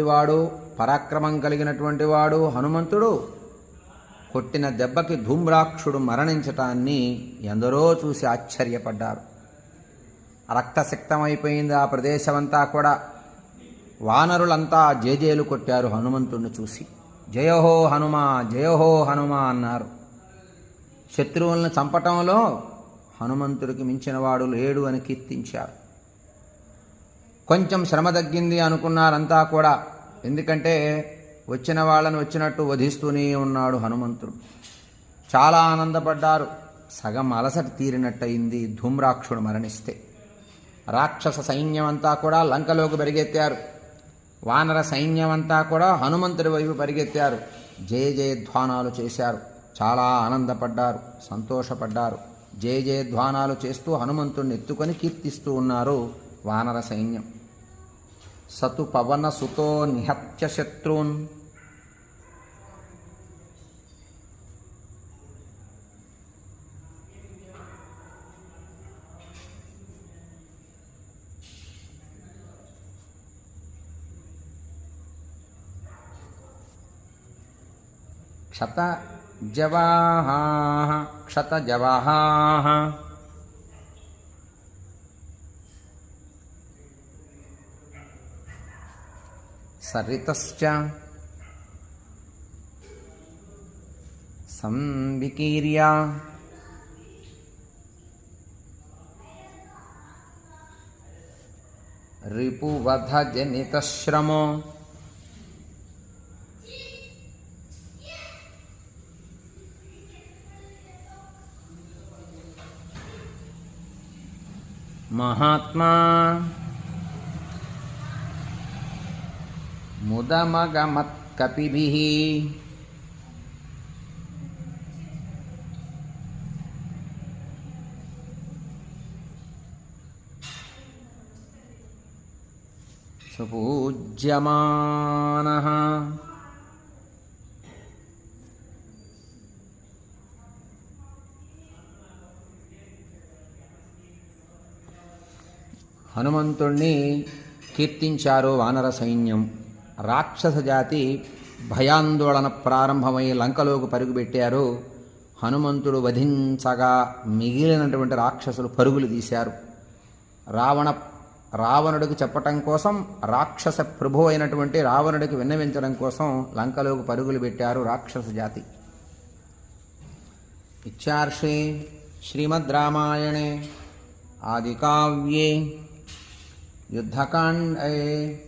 వాడు, పరాక్రమం కలిగినటువంటి వాడు హనుమంతుడు కొట్టిన దెబ్బకి ధూమ్రాక్షుడు మరణించటాన్ని ఎందరో చూసి ఆశ్చర్యపడ్డారు. రక్తసిక్తమైపోయింది ఆ ప్రదేశమంతా కూడా. వానరులంతా జేజేలు కొట్టారు హనుమంతుడిని చూసి. జయహో హనుమా, జయహో హనుమా అన్నారు. శత్రువులను చంపటంలో హనుమంతుడికి మించినవాడు లేడు అని కీర్తించారు. కొంచెం శ్రమ తగ్గింది అనుకున్నారంతా కూడా. ఎందుకంటే వచ్చిన వాళ్ళని వచ్చినట్టు వధిస్తూనే ఉన్నాడు హనుమంతుడు. చాలా ఆనందపడ్డారు. సగం అలసట తీరినట్టయింది ధూమ్రాక్షుడు మరణిస్తే. రాక్షస సైన్యం అంతా కూడా లంకలోకి పరిగెత్తారు. వానర సైన్యం అంతా కూడా హనుమంతుడి వైపు పరిగెత్తారు. జయ జయధ్వానాలు చేశారు. చాలా ఆనందపడ్డారు, సంతోషపడ్డారు. జయ జయధ్వానాలు చేస్తూ హనుమంతుడిని ఎత్తుకొని కీర్తిస్తూ ఉన్నారు వానర సైన్యం. సతు పవన సుతో నిహత్య శత్రూన్ క్షతజవాహాః సరితశ్చ సంవికీర్య రిపువధజనితశ్రమో మహాత్మా ముదమగమత్కపిభిః సుపూజ్యమానః. హనుమంతుణ్ణి కీర్తించారు వానర సైన్యం. రాక్షస జాతి భయాందోళన ప్రారంభమై లంకలోకి పరుగుపెట్టారు. హనుమంతుడు వధించగా మిగిలినటువంటి రాక్షసులు పరుగులు తీశారు. రావణుడికి చెప్పటం కోసం, రాక్షస ప్రభు అయినటువంటి రావణుడికి విన్నవించడం కోసం లంకలోకి పరుగులు పెట్టారు రాక్షస జాతి. ఇత్యార్షే శ్రీమద్ రామాయణే ఆదికావ్యే యుద్ధకాండే